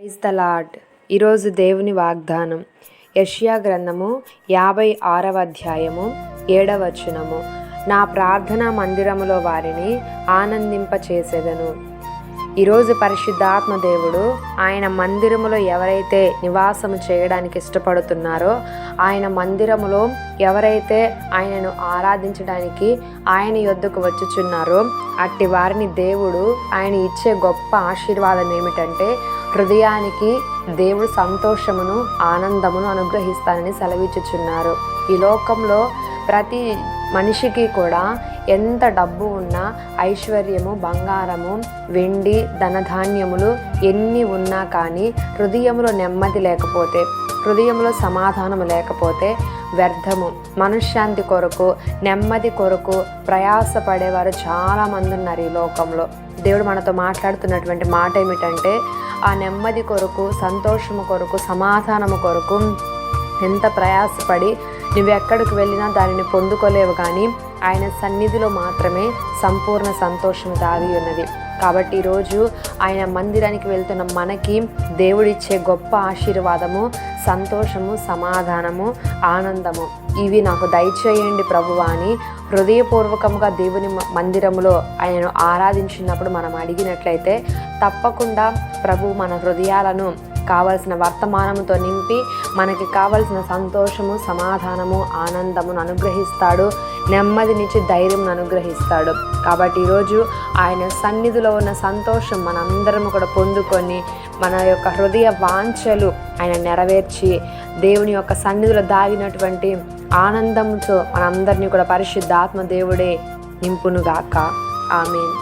Praise the lord. ఈరోజు దేవుని వాగ్దానం యెషయా గ్రంథము 56వ అధ్యాయము 7వ వచనము. నా ప్రార్థనా మందిరములో వారిని ఆనందింపచేసేదను. ఈరోజు పరిశుద్ధాత్మ దేవుడు ఆయన మందిరములో ఎవరైతే నివాసము చేయడానికి ఇష్టపడుతున్నారో, ఆయన మందిరములో ఎవరైతే ఆయనను ఆరాధించడానికి ఆయన యొద్దకు వచ్చుచున్నారో అట్టి వారిని దేవుడు ఆయన ఇచ్చే గొప్ప ఆశీర్వాదం ఏమిటంటే, హృదయానికి దేవుడు సంతోషమును ఆనందమును అనుగ్రహిస్తానని సెలవిచ్చుచున్నారు. ఈ లోకంలో ప్రతి మనిషికి కూడా ఎంత డబ్బు ఉన్నా, ఐశ్వర్యము, బంగారము, వెండి, ధనధాన్యములు ఎన్ని ఉన్నా కానీ హృదయంలో నెమ్మది లేకపోతే, హృదయంలో సమాధానము లేకపోతే వ్యర్థము. మనశ్శాంతి కొరకు, నెమ్మది కొరకు ప్రయాసపడేవారు చాలామంది ఉన్నారు ఈ లోకంలో. దేవుడు మనతో మాట్లాడుతున్నటువంటి మాట ఏమిటంటే, ఆ నెమ్మది కొరకు, సంతోషము కొరకు, సమాధానము కొరకు ఎంత ప్రయాసపడి నువ్వెక్కడికి వెళ్ళినా దానిని పొందుకోలేవు, కానీ ఆయన సన్నిధిలో మాత్రమే సంపూర్ణ సంతోషం దాగి ఉన్నది. కాబట్టి ఈరోజు ఆయన మందిరానికి వెళ్తున్న మనకి దేవుడిచ్చే గొప్ప ఆశీర్వాదము, సంతోషము, సమాధానము, ఆనందము. ఇవి నాకు దయచేయండి ప్రభువా అని హృదయపూర్వకంగా దేవుని మందిరములో ఆయనను ఆరాధించినప్పుడు మనం అడిగినట్లయితే తప్పకుండా ప్రభు మన హృదయాలను కావలసిన వర్తమానముతో నింపి మనకి కావలసిన సంతోషము, సమాధానము, ఆనందమును అనుగ్రహిస్తాడు. నెమ్మదినిచ్చి ధైర్యం అనుగ్రహిస్తాడు. కాబట్టి ఈరోజు ఆయన సన్నిధిలో ఉన్న సంతోషం మనందరము కూడా పొందుకొని మన యొక్క హృదయ వాంఛలు ఆయన నెరవేర్చి దేవుని యొక్క సన్నిధిలో దాగినటువంటి ఆనందంతో మనందరినీ కూడా పరిశుద్ధాత్మ దేవుడే నింపునుగాక. ఆమేన్.